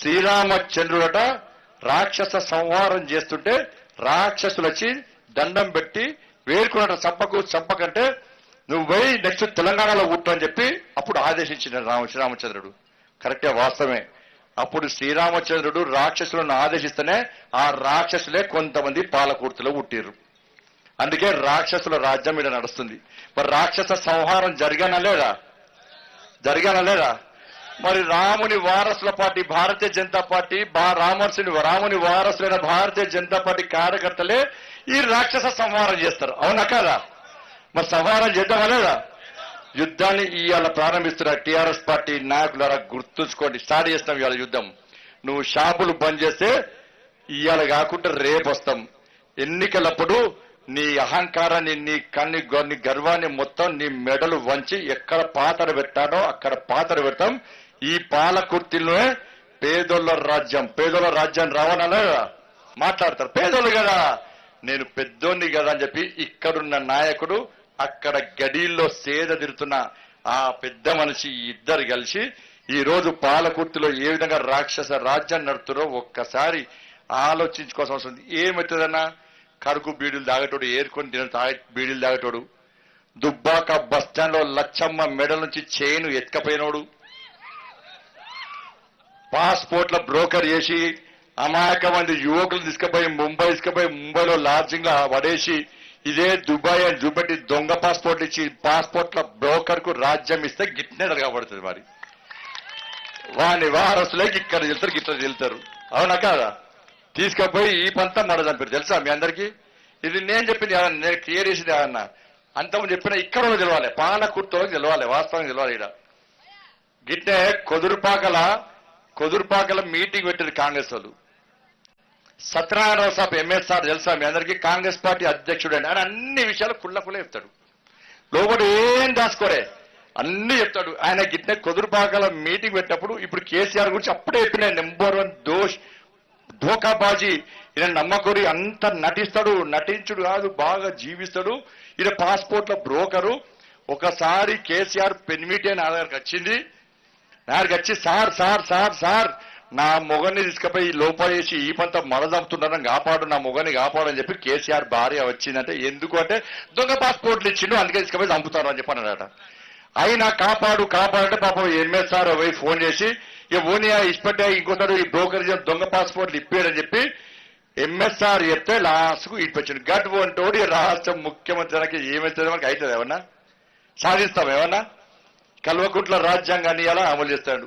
శ్రీరామచంద్రుడట రాక్షస సంహారం చేస్తుంటే రాక్షసులు వచ్చి దండం పెట్టి వేడుకున్నట చంపకంటే నువ్వు పోయి నెక్స్ట్ తెలంగాణలో పుట్టు అని చెప్పి అప్పుడు ఆదేశించిన శ్రీరామచంద్రుడు. కరెక్టే, వాస్తవమే. అప్పుడు శ్రీరామచంద్రుడు రాక్షసులను ఆదేశిస్తేనే ఆ రాక్షసులే కొంతమంది పాలకుర్తిలో పుట్టిర్రు. అందుకే రాక్షసుల రాజ్యం మీద నడుస్తుంది. మరి రాక్షస సంహారం జరిగానా లేదా? మరి రాముని వారసుల పార్టీ భారతీయ జనతా పార్టీ, రాముని వారసులైన భారతీయ జనతా పార్టీ కార్యకర్తలే ఈ రాక్షస సంహారం చేస్తారు. అవునా కాదా? మరి సంహారం చేద్దామా లేదా? యుద్ధాన్ని ఇవాళ ప్రారంభిస్తున్న టీఆర్ఎస్ పార్టీ నాయకులారా గుర్తుంచుకోండి. స్టార్ట్ చేస్తాం ఇవాళ యుద్ధం. నువ్వు షాపులు బంద్ చేస్తే ఇవాళ కాకుండా రేపు వస్తాం. ఎన్నికలప్పుడు నీ అహంకారాన్ని, నీ గర్వాన్ని మొత్తం నీ మెడలు వంచి ఎక్కడ పాతర పెట్టానో అక్కడ పాతర పెడతాం. ఈ పాలకుర్తిలోనే పేదోళ్ళ రాజ్యం రావాలన్నా మాట్లాడతారు. పేదోళ్ళు కదా, నేను పెద్దోన్ని కదా అని చెప్పి ఇక్కడున్న నాయకుడు అక్కడ గడీల్లో సేద తిరుతున్న ఆ పెద్ద మనిషి ఇద్దరు కలిసి ఈ రోజు పాలకుర్తిలో ఏ విధంగా రాక్షస రాజ్యం నడుతున్నారో ఒక్కసారి ఆలోచించుకోవాల్సిన అవసరం ఉంది. ఏమవుతుందన్నా, కడుకు బీడీలు తాగేటోడు, ఏరుకొని బీడీలు తాగేటోడు, దుబ్బాక బస్టాండ్ లో లచ్చమ్మ మెడల నుంచి చైన్ ఎత్తుకపోయినోడు, పాస్పోర్ట్ల బ్రోకర్ చేసి అమాయక మంది యువకులు తీసుకుపోయి ముంబైలో లాడ్జింగ్ లా పడేసి ఇదే దుబాయ్ అని చూపెట్టి దొంగ పాస్పోర్ట్లు ఇచ్చి పాస్పోర్ట్ల బ్రోకర్ కు రాజ్యం ఇస్తే గిట్నే జరగబడుతుంది. మరి వాని వారసులకి ఇక్కడ వెళ్తారు. అవునా కాదా? తీసుకుపోయి ఈ పంతా నడదంపారు. తెలుసా మీ అందరికీ? ఇది నేను చెప్పింది, నేను క్లియర్ చేసింది ఏమన్నా అంతకుముందు చెప్పిన ఇక్కడ తెలవాలి, పాలకుర్తిలో తెలవాలి, వాస్తవం తెలవాలి. ఇక్కడ గిట్టే కొదురుపాకల మీటింగ్ పెట్టారు కాంగ్రెస్ వాళ్ళు. సత్యనారాయణ సాబ్ ఎంఎస్ఆర్ తెలుసా మీ అందరికీ? కాంగ్రెస్ పార్టీ అధ్యక్షుడు అండి. ఆయన అన్ని విషయాలు కుళ్ళ చెప్తాడు. లోపల ఏం దాచుకోరే, అన్ని చెప్తాడు. ఆయన గిట్నే కొదురుపాకల మీటింగ్ పెట్టినప్పుడు ఇప్పుడు కేసీఆర్ గురించి అప్పుడే చెప్పిన నెంబర్ 1 ధోకాబాజీ, ఈయన నమ్మకూరి అంత నటించుడు కాదు, బాగా జీవిస్తాడు. ఈయన పాస్పోర్ట్ల బ్రోకరు. ఒకసారి కేసీఆర్ పెన్మిటి అని ఆధార్కి వచ్చింది. నాడికి వచ్చి సార్ నా మొగన్ని తీసుకుపోయి లోపలేసి ఈ పంత మరదంపుతున్నారని కాపాడు, నా మొగన్ని కాపాడు అని చెప్పి కేసీఆర్ భార్య వచ్చిందంటే ఎందుకు అంటే దొంగ పాస్పోర్ట్లు ఇచ్చిండు, అందుకే తీసుకుపోయి చంపుతారు అని చెప్పన్నాడట. అయినా కాపాడంటే పాపం ఎంఎస్ఆర్ పోయి ఫోన్ చేసి ఇక ఓనియా ఇష్టపడ్డా ఇంకొకరు ఈ బ్రోకర్ దొంగ పాస్పోర్ట్లు ఇప్పాడని చెప్పి ఎంఎస్ఆర్ చెప్తే లాస్ట్కు ఇప్పించాడు. గట్ వంటోడు రాష్ట్ర ముఖ్యమంత్రికి ఏమవుతుంది మనకి అవుతుంది? ఏమన్నా సాధిస్తాం? ఏమన్నా కల్వకుంట్ల రాజ్యాంగాన్ని ఎలా అమలు చేస్తాడు?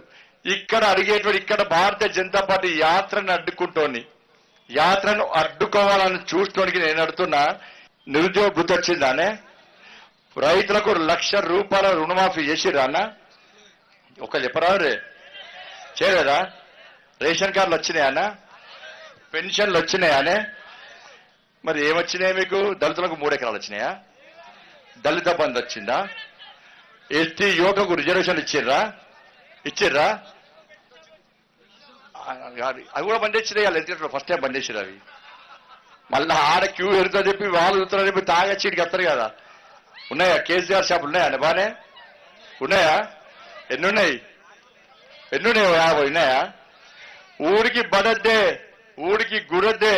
ఇక్కడ అడిగేటువంటి ఇక్కడ భారతీయ జనతా పార్టీ యాత్రను అడ్డుకోవాలని చూసుకోవడానికి నేను అడుగుతున్నా. నిరుద్యోగ భృతి వచ్చిందానే? రైతులకు ₹1,00,000 రుణమాఫీ చేసిరా అన్న? ఒక చెప్పరా రే? చేయలేదా? రేషన్ కార్డులు వచ్చినాయన్నా? పెన్షన్లు వచ్చినాయానే? మరి ఏమొచ్చినాయి మీకు? దళితులకు 3 ఎకరాలు వచ్చినాయా? దళిత బంధు వచ్చిందా? ఎస్టీ యువతకు రిజర్వేషన్ ఇచ్చిర్రా? అవి కూడా బంద్ చేసినాయి. ఫస్ట్ టైం బంద్ చేసిరు అవి. మళ్ళీ ఆడ క్యూ ఎడుతా చెప్పి వాళ్ళు చూస్తారని చెప్పి తాగచ్చీడికి వస్తారు కదా. ఉన్నాయా కేసీఆర్ షాపులు? ఉన్నాయా? బానే ఉన్నాయా? ఎన్నున్నాయి? 50 ఉన్నాయా? ఊరికి బడద్దే, ఊరికి గుడద్దే,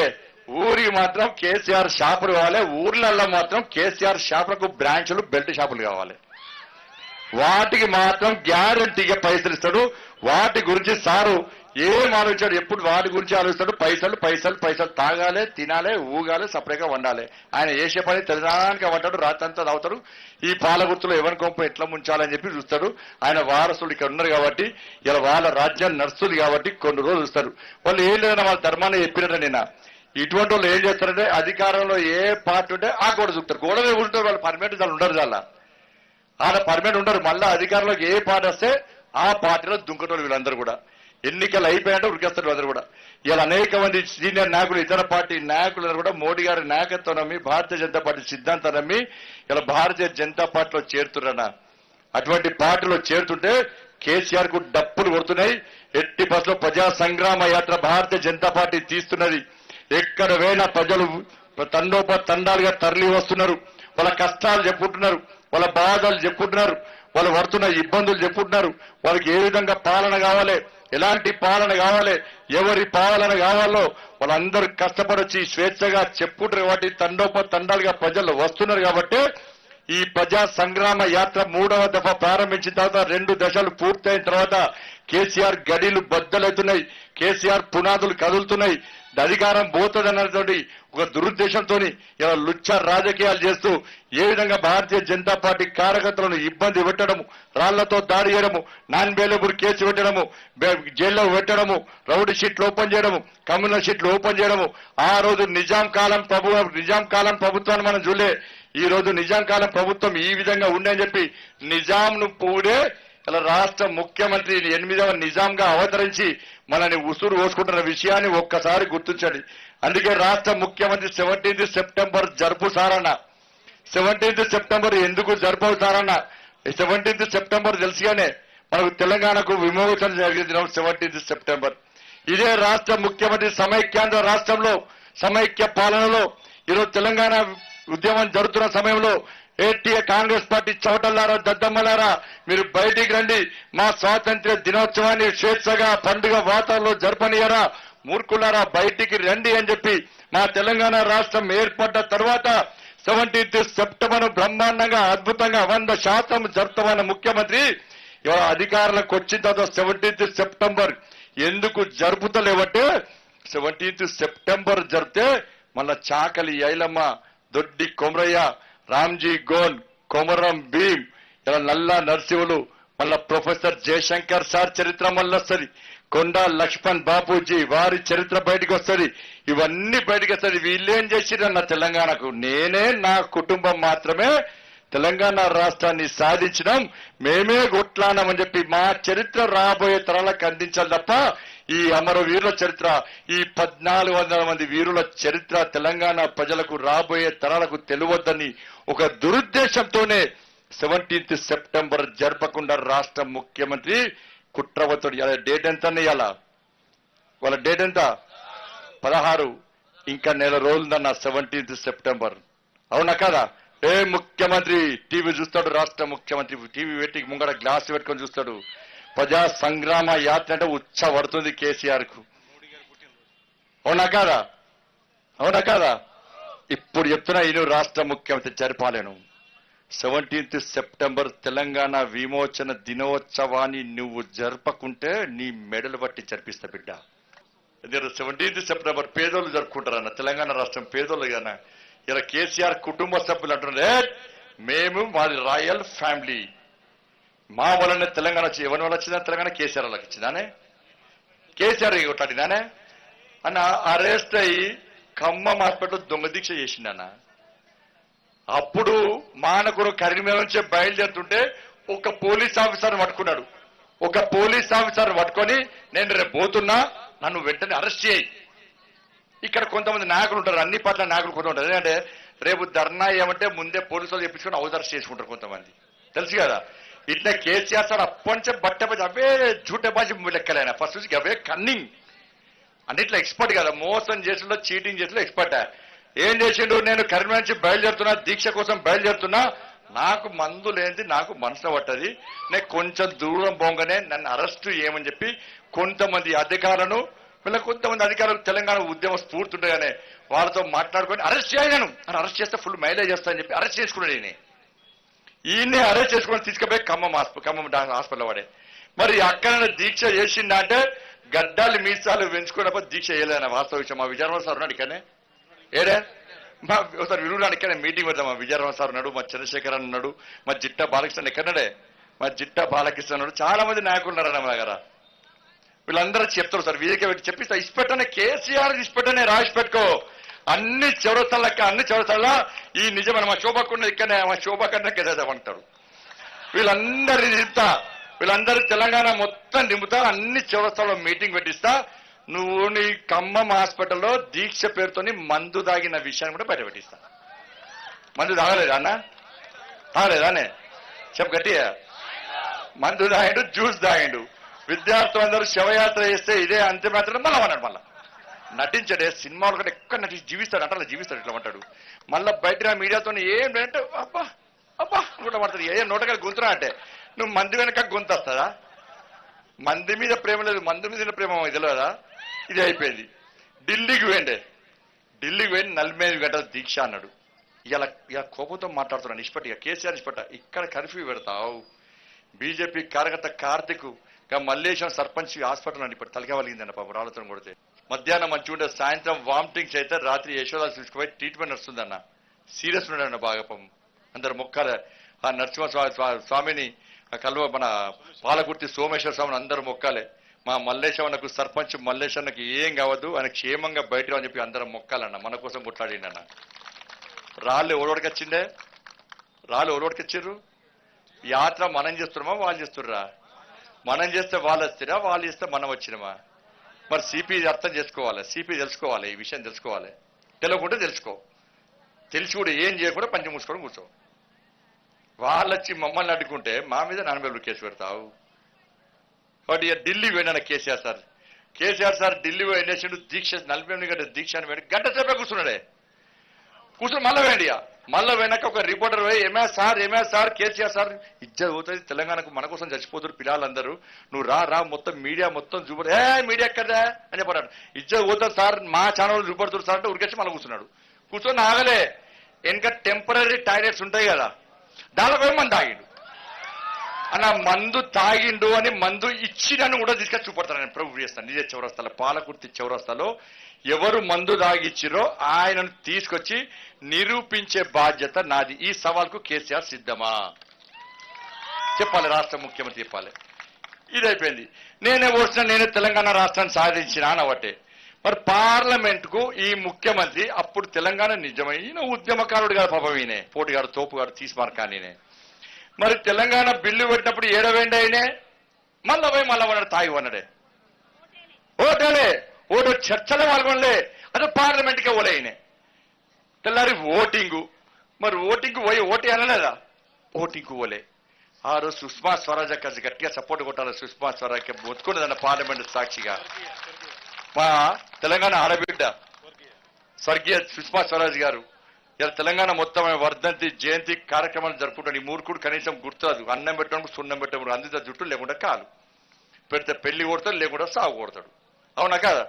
ఊరికి మాత్రం కేసీఆర్ షాపులు కావాలి. ఊర్లలో మాత్రం కేసీఆర్ షాపులకు బ్రాంచ్లు, బెల్ట్ షాపులు కావాలి. వాటికి మాత్రం గ్యారంటీగా పైసలు ఇస్తాడు. వాటి గురించి సారు ఏం ఆలోచించాడు? ఎప్పుడు వాటి గురించి ఆలోచిస్తాడు. పైసలు తాగాలి, తినాలి, ఊగాలి, సపరేట్గా వండాలి. ఆయన చేసే పని తెలంగాణకి వంటాడు, రాత్రంతా తాగుతాడు. ఈ పాలగుర్తులో ఎవరి కొంప ఎట్లా ముంచాలని చెప్పి చూస్తాడు. ఆయన వారసులు ఇక్కడ ఉన్నారు కాబట్టి, ఇలా వాళ్ళ రాజ్యాన్ని నడుస్తుంది కాబట్టి కొన్ని రోజులు చూస్తారు. వాళ్ళు ఏం లేదన్నా వాళ్ళ ధర్మాన్ని చెప్పినట్టు నిన్న. ఇటువంటి వాళ్ళు ఏం చేస్తారంటే అధికారంలో ఏ పార్టీ ఉంటే ఆ గోడ చూస్తారు. గోడనే ఉంటారు వాళ్ళు, పర్మనెంట్ దాన్ని ఉండరు. ఆడ పర్మనెంట్ ఉండరు. మళ్ళా అధికారంలోకి ఏ పార్టీ వస్తే ఆ పార్టీలో దుంకటోళ్ళు వీళ్ళందరూ కూడా. ఎన్నికలు అయిపోయాయంటే ఉరికేస్తారు అందరూ కూడా. ఇలా అనేక మంది సీనియర్ నాయకులు, ఇతర పార్టీ నాయకులందరూ కూడా మోడీ గారి నాయకత్వం నమ్మి, భారతీయ జనతా పార్టీ సిద్ధాంతం నమ్మి ఇలా భారతీయ జనతా పార్టీలో చేరుతున్నా. అటువంటి పార్టీలో చేరుతుంటే కేసీఆర్ కు డప్పులు కొడుతున్నాయి. ఎట్టి బస్సులో ప్రజా సంగ్రామ యాత్ర భారతీయ జనతా పార్టీ తీస్తున్నది. ఎక్కడ వేళ ప్రజలు తండాలుగా తరలి వస్తున్నారు. వాళ్ళ కష్టాలు చెప్పుకుంటున్నారు, వాళ్ళ బాధలు చెప్పుకుంటున్నారు, వాళ్ళు పడుతున్న ఇబ్బందులు చెప్పుకుంటున్నారు. వాళ్ళకి ఏ విధంగా పాలన కావాలి, ఎలాంటి పాలన కావాలి, ఎవరి పాలన కావాలో వాళ్ళందరూ కష్టపడొచ్చి స్వేచ్ఛగా చెప్పుకుంటారు కాబట్టి తండాలుగా ప్రజలు వస్తున్నారు కాబట్టి ఈ ప్రజా సంగ్రామ యాత్ర 3వ దఫా ప్రారంభించిన తర్వాత 2 దశలు పూర్తయిన తర్వాత కేసీఆర్ గడిలు బద్దలవుతున్నాయి, కేసీఆర్ పునాదులు కదులుతున్నాయి, అధికారం పోతుందన్నటువంటి ఒక దురుద్దేశంతో ఇలా లుచ్చ రాజకీయాలు చేస్తూ ఏ విధంగా భారతీయ జనతా పార్టీ కార్యకర్తలను ఇబ్బంది పెట్టడము, రాళ్లతో దాడి చేయడము, నాన్ బెయిలబుల్ కేసు పెట్టడము, జైల్లో పెట్టడము, రౌడీ షీట్లు ఓపెన్ చేయడము, కమ్యూనల్ షీట్లు ఓపెన్ చేయడము. ఆ రోజు నిజాం కాలం ప్రభుత్వాన్ని మనం చూడలే. ఈ రోజు నిజాం కాలం ప్రభుత్వం ఈ విధంగా ఉండని చెప్పి నిజాంను పూడే ఇలా రాష్ట్ర ముఖ్యమంత్రి 8వ నిజాంగా అవతరించి మనని ఉసురు పోసుకుంటున్న విషయాన్ని ఒక్కసారి గుర్తించండి. అందుకే రాష్ట్ర ముఖ్యమంత్రి 17th సెప్టెంబర్ జరుపు సారన్న. 17th సెప్టెంబర్ ఎందుకు జరుపవు సారన్న? 17th సెప్టెంబర్ తెలుసుగానే మనకు తెలంగాణకు విమోచన జరిగింది 17th సెప్టెంబర్. ఇదే రాష్ట్ర ముఖ్యమంత్రి సమైక్యాంధ్ర రాష్ట్రంలో సమైక్య పాలనలో ఈరోజు తెలంగాణ ఉద్యమం జరుగుతున్న సమయంలో కాంగ్రెస్ పార్టీ చవటల్లారా, దద్దమ్మలారా, మీరు బయటికి రండి, మా స్వాతంత్ర్య దినోత్సవాన్ని స్వేచ్ఛగా పండుగ వాతావరణంలో జరపనియరా, మూర్ఖులారా బయటికి రండి అని చెప్పి మా తెలంగాణ రాష్ట్రం ఏర్పడ్డ తర్వాత 17th సెప్టెంబర్ బ్రహ్మాండంగా అద్భుతంగా 100% జరుపుతామన్న ముఖ్యమంత్రి ఇవాళ అధికారులకు వచ్చిన తర్వాత 17th సెప్టెంబర్ ఎందుకు జరుపుతలేవంటే 17th సెప్టెంబర్ జరిపితే మళ్ళా చాకలి ఐలమ్మ, దొడ్డి కొమరయ్య, రామ్జీ గోన్, కొమరం భీం, ఇలా నల్లా నరసింహులు, మళ్ళా ప్రొఫెసర్ జయశంకర్ సార్ చరిత్ర మళ్ళీ వస్తుంది, కొండా లక్ష్మణ్ బాపూజీ వారి చరిత్ర బయటకు వస్తుంది, ఇవన్నీ బయటకు వస్తుంది. వీళ్ళేం చేసిరన్న తెలంగాణకు? నేనే నా కుటుంబం మాత్రమే తెలంగాణ రాష్ట్రాన్ని సాధించడం, మేమే కొట్లానామని చెప్పి మా చరిత్ర రాబోయే తరాలకు అందించాలి తప్ప ఈ అమరవీరుల చరిత్ర, ఈ 1400 మంది వీరుల చరిత్ర తెలంగాణ ప్రజలకు రాబోయే తరాలకు తెలియవద్దని ఒక దురుద్దేశంతోనే 17th సెప్టెంబర్ జరపకుండా రాష్ట్ర ముఖ్యమంత్రి కుట్రవతుడు. డేట్ ఎంత ఇవాళ? వాళ్ళ డేట్ ఎంత? 16. ఇంకా నెల రోజులన్న 17th సెప్టెంబర్. అవునా కదా? ఏ ముఖ్యమంత్రి టీవీ చూస్తాడు? రాష్ట్ర ముఖ్యమంత్రి టీవీ పెట్టి ముంగడ గ్లాస్ పెట్టుకొని చూస్తాడు. ప్రజా సంగ్రామ యాత్ర అంటే ఉచ్చ పడుతుంది కేసీఆర్ కు. అవునా కాదా? అవునా కాదా? ఇప్పుడు చెప్తున్నా ఈయన రాష్ట్ర ముఖ్యమంత్రి జరపాలేను. 17th సెప్టెంబర్ తెలంగాణ విమోచన దినోత్సవాన్ని నువ్వు జరపకుంటే నీ మెడలు బట్టి జరిపిస్తా బిడ్డ. 17th సెప్టెంబర్ పేదోళ్ళు జరుపుకుంటారన్న తెలంగాణ రాష్ట్రం పేదోళ్ళు కదా. ఇలా కేసీఆర్ కుటుంబ సభ్యులు అంటున్నారే, మేము మాది రాయల్ ఫ్యామిలీ, మా వల్లనే తెలంగాణ వచ్చి, ఎవరి వల్ల వచ్చిందా తెలంగాణ? కేసీఆర్ వాళ్ళకి వచ్చిందానే, కేసీఆర్ కొట్టాడినానే అన్న. అరెస్ట్ అయ్యి ఖమ్మం హాస్పిటల్ దొంగ దీక్ష చేసిండన్న. అప్పుడు మానకుడు కరీంనగర్ నుంచి బయలుదేరుతుంటే ఒక పోలీస్ ఆఫీసర్ పట్టుకున్నాడు. ఒక పోలీస్ ఆఫీసర్ పట్టుకొని, నేను రేపు పోతున్నా, నన్ను వెంటనే అరెస్ట్ చేయి. ఇక్కడ కొంతమంది నాయకులు ఉంటారు, అన్ని పార్టీల నాయకులు కొంత ఉంటారు. ఎందుకంటే రేపు ధర్నా ఏమంటే ముందే పోలీసులు చెప్పించుకొని అవదర్శ చేసుకుంటారు కొంతమంది, తెలుసు కదా. ఇట్లా కేసీఆర్ సార్ అప్పటి నుంచే బట్టబాజీ, అవే జూటబాజీ లెక్కలైనా ఫస్ట్ నుంచి అవే కన్నింగ్ అన్నిట్లో ఎక్స్పర్ట్ కదా. మోసం చేసిలో, చీటింగ్ చేసిలో ఎక్స్పర్ట్. ఏం చేసిండు? నేను కరీంనగర్ నుంచి బయలుదేరుతున్నా, దీక్ష కోసం బయలుదేరుతున్నా, నాకు మందు లేనిది నాకు మనసులో పట్టది, నేను కొంచెం దూరం పోగానే నన్ను అరెస్ట్ చేయమని చెప్పి కొంతమంది అధికారులను, వీళ్ళ కొంతమంది అధికారులు తెలంగాణ ఉద్యమ స్ఫూర్తి ఉండగానే వాళ్ళతో మాట్లాడుకొని అరెస్ట్ చేయను అని, అరెస్ట్ చేస్తే ఫుల్ మైలేజ్ చేస్తానని చెప్పి అరెస్ట్ చేసుకున్నాడు. ఈయన్ని అరెస్ట్ చేసుకుని తీసుకుపోయి ఖమ్మం హాస్పిటల్ వాడే. మరి అక్కడ దీక్ష చేసిందా అంటే గడ్డాలు మీసాలు పెంచుకున్నప్పుడు దీక్ష చేయలేదన్న వాస్తవ విషయం. మా విజయరామ సార్ ఉన్నాడు ఇక్కడనే, ఏడే మా ఒకసారి విరువులాడు ఇక్కడ మీటింగ్ పెడతాం. మా విజయరామ సార్ ఉన్నాడు, మా చంద్రశేఖర్ ఉన్నాడు, మా జిట్టా బాలకృష్ణ ఎక్కడనే, మా జిట్టా బాలకృష్ణ ఉన్నాడు, చాలా మంది నాయకులు ఉన్నారన్న మా దగ్గర. వీళ్ళందరూ చెప్తారు సార్, వీరికే పెట్టి చెప్పిస్తా, ఇచ్చిపెట్టనే కేసీఆర్ ఇచ్చిపెట్టనే రాసి పెట్టుకో, అన్ని చౌరస్తాలక్క, అన్ని చౌరస్తాల ఈ నిజమైన మా శోభకున్న ఇక్కడనే, మా శోభకన్నా కెదేదామంటారు. వీళ్ళందరినీ నింపుతా, వీళ్ళందరూ తెలంగాణ మొత్తం నింపుతా, అన్ని చౌరస్తాలో మీటింగ్ పెట్టిస్తా. నువ్వు నీ ఖమ్మం హాస్పిటల్లో దీక్ష పేరుతోని మందు దాగిన విషయాన్ని కూడా బయట పెట్టిస్తా. మందు తాగలేదా అన్న? తాగలేదానే? చెప్పు గట్టిగా. మందు తాగిండు, జ్యూస్ తాగిండు. విద్యార్థులందరూ శవయాత్ర చేస్తే ఇదే అంతిమయాత్ర మళ్ళా అన్నాడు. మళ్ళా నటించాడే సినిమాలు కూడా ఎక్కడ నటించి జీవిస్తాడు అంటే అలా జీవిస్తాడు, ఇట్లా అంటాడు. మళ్ళీ బయట మీడియాతో ఏం అంటే అబ్బా అబ్బా కూడా పడుతుంది. ఏ నోటగా గొంతురా అంటే నువ్వు మంది వెనక గొంతు వస్తుందా? మంది మీద ప్రేమ లేదు, మంది మీద ప్రేమ తెలియదా? ఇది అయిపోయింది. ఢిల్లీకి పోయిండే, ఢిల్లీకి పోయి 45 గంటల దీక్ష అన్నాడు. ఇలా కోపంతో మాట్లాడుతున్నాను. నిష్పట్టిగా కేసీఆర్ నిష్పట్ట ఇక్కడ కర్ఫ్యూ పెడతావు. బీజేపీ కార్యకర్త కార్తిక్ మల్లేశ్వరం సర్పంచ్ హాస్పిటల్ అని ఇప్పుడు తలగా వలిగిందన్న పాపం రాళ్లతో కొడితే. మధ్యాహ్నం మంచిగా ఉంటే సాయంత్రం వామిటింగ్స్ అయితే రాత్రి యశోదాలు తీసుకుపోయి ట్రీట్మెంట్ నడుస్తుందన్న. సీరియస్ ఉన్నాడన్న బాగా పాపం. అందరు మొక్కాల ఆ నరసింహ స్వామిని మన పాలకుర్తి సోమేశ్వర స్వామిని అందరూ మొక్కాలే. మా మల్లేశ్వరన్నకు సర్పంచ్ మల్లేశ్వరన్నకి ఏం కావద్దు, ఆయన క్షేమంగా బయట అని చెప్పి అందరం మొక్కాలన్న. మన కోసం కొట్లాడిండన్న. రాళ్ళు ఓడోడికొచ్చిండే, రాళ్ళు ఓడోడికొచ్చిర్రు. యాత్ర మనం చేస్తున్నామా వాళ్ళు చేస్తుర్రా? మనం చేస్తే వాళ్ళు వస్తారా, వాళ్ళు చేస్తే మనం వచ్చినామా? మరి సిపి అర్థం చేసుకోవాలి, సిపి తెలుసుకోవాలి, ఈ విషయం తెలుసుకోవాలి. తెలియకుండా తెలుసుకో, తెలిసి కూడా ఏం చేయకుండా పంచి మూసుకొని కూర్చో. వాళ్ళు వచ్చి మమ్మల్ని అడ్డుకుంటే మా మీద 40 కేసు పెడతావు. కాబట్టి ఢిల్లీ పోయినా కేసీఆర్ సార్ ఢిల్లీ పోయి చేసిండు దీక్ష. 48 గంటల దీక్ష అని పోయి గంట సేపే కూర్చున్నాడే. కూర్చొని మళ్ళీ వేయండి. మళ్ళీ పోయినాక ఒక రిపోర్టర్ పోయి ఏమేస్ సార్ కేసీఆర్ సార్ ఇజ్జత్ పోతుంది తెలంగాణకు, మన కోసం చచ్చిపోతారు పిల్లలందరూ, నువ్వు రా మొత్తం మీడియా మొత్తం చూపడు. మీడియా ఎక్కడా అని చెప్పాడు. ఇజ్జత్ పోతుంది సార్, మా ఛానల్ చూపడుతుంది సార్ అంటే ఉరికొచ్చి మళ్ళీ కూర్చున్నాడు. కూర్చొని ఆగలే. వెనక టెంపరీ టాయిలెట్స్ ఉంటాయి కదా, దానిలో పోయి మందు తాగిండు అన్న. మందు తాగిండు అని మందు ఇచ్చినని కూడా తీసుకొని చూపడతాను. నేను ప్రూవ్ చేస్తాను. నిజ చౌరస్తాలో, పాలకుర్తి చౌరస్తాలో ఎవరు మందు తాగిచ్చిరో ఆయనను తీసుకొచ్చి నిరూపించే బాధ్యత నాది. ఈ సవాల్కు కేసీఆర్ సిద్ధమా చెప్పాలి, రాష్ట్ర ముఖ్యమంత్రి చెప్పాలి. ఇదైపోయింది. నేనే తెలంగాణ రాష్ట్రాన్ని సాధించిన అనవటే. మరి పార్లమెంట్కు ఈ ముఖ్యమంత్రి అప్పుడు తెలంగాణ నిజమైన ఉద్యమకారుడు కాదు పాపం, ఈయనే పోటీగాడు తోపుగాడు తీసుమార్కానినే. మరి తెలంగాణ బిల్లు పెట్టినప్పుడు ఏడవేండి అయినే, మళ్ళా పోయి మళ్ళా తాగి వన్నాడే. ఓటేలే, ఓటు చర్చలో పాల్గొనలే, అదే పార్లమెంట్కే ఓలే అయినే. తెల్లారి ఓటింగు. మరి ఓటింగ్కు పోయి ఓటే అనలేదా? ఓటింగ్కు ఓలే. ఆ రోజు సుష్మా స్వరాజ్ కలిసి గట్టిగా సపోర్ట్ కొట్టాలి. సుష్మా స్వరాజ్ మొత్తుకున్నదన్న పార్లమెంట్ సాక్షిగా. మా తెలంగాణ ఆడబిడ్డ స్వర్గీయ సుష్మా స్వరాజ్ గారు ఇలా తెలంగాణ మొత్తం వర్ధంతి జయంతి కార్యక్రమాలు జరుపుకుంటాడు. ఈ మూర్ఖుడు కనీసం గుర్తురాదు. అన్నం పెట్టడం సున్నం పెట్టడం, అందుతా జుట్టు లేకుండా కాలు పెడితే పెళ్లి కొడతాడు, లేకుండా సాగు కొడతాడు. అవునా కాదా?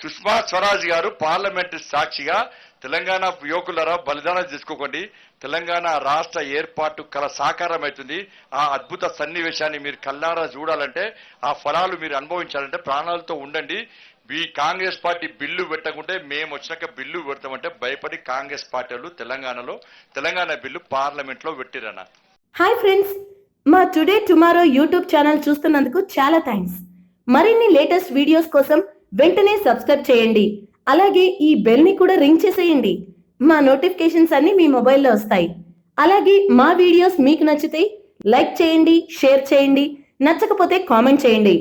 సుష్మా స్వరాజ్ గారు పార్లమెంటు సాక్షిగా తెలంగాణ యువకులరా బలిదానం చేసుకోకండి, తెలంగాణ రాష్ట్ర ఏర్పాటు కల సాకారం అవుతుంది. ఆ అద్భుత సన్నివేశాన్ని మీరు కల్లారా చూడాలంటే, ఆ ఫలాలు మీరు అనుభవించాలంటే ప్రాణాలతో ఉండండి. కాంగ్రెస్ పార్టీ బిల్లు పెట్టకుంటే మేము వచ్చినాక బిల్లు పెడతామంటే భయపడి కాంగ్రెస్ పార్టీలు తెలంగాణలో తెలంగాణ బిల్లు పార్లమెంట్ లో పెట్టిరన్న. హాయ్ ఫ్రెండ్స్, మా టుడే టుమారో యూట్యూబ్ ఛానల్ చూస్తున్నందుకు చాలా థ్యాంక్స్. మరిన్ని లేటెస్ట్ వీడియోస్ కోసం వెంటనే సబ్స్క్రైబ్ చేయండి. అలాగే ఈ బెల్ ని కూడా రింగ్ చేసేయండి. మా నోటిఫికేషన్స్ అన్ని మీ మొబైల్లో వస్తాయి. అలాగే మా వీడియోస్ మీకు నచ్చితే లైక్ చేయండి, షేర్ చేయండి, నచ్చకపోతే కామెంట్ చేయండి.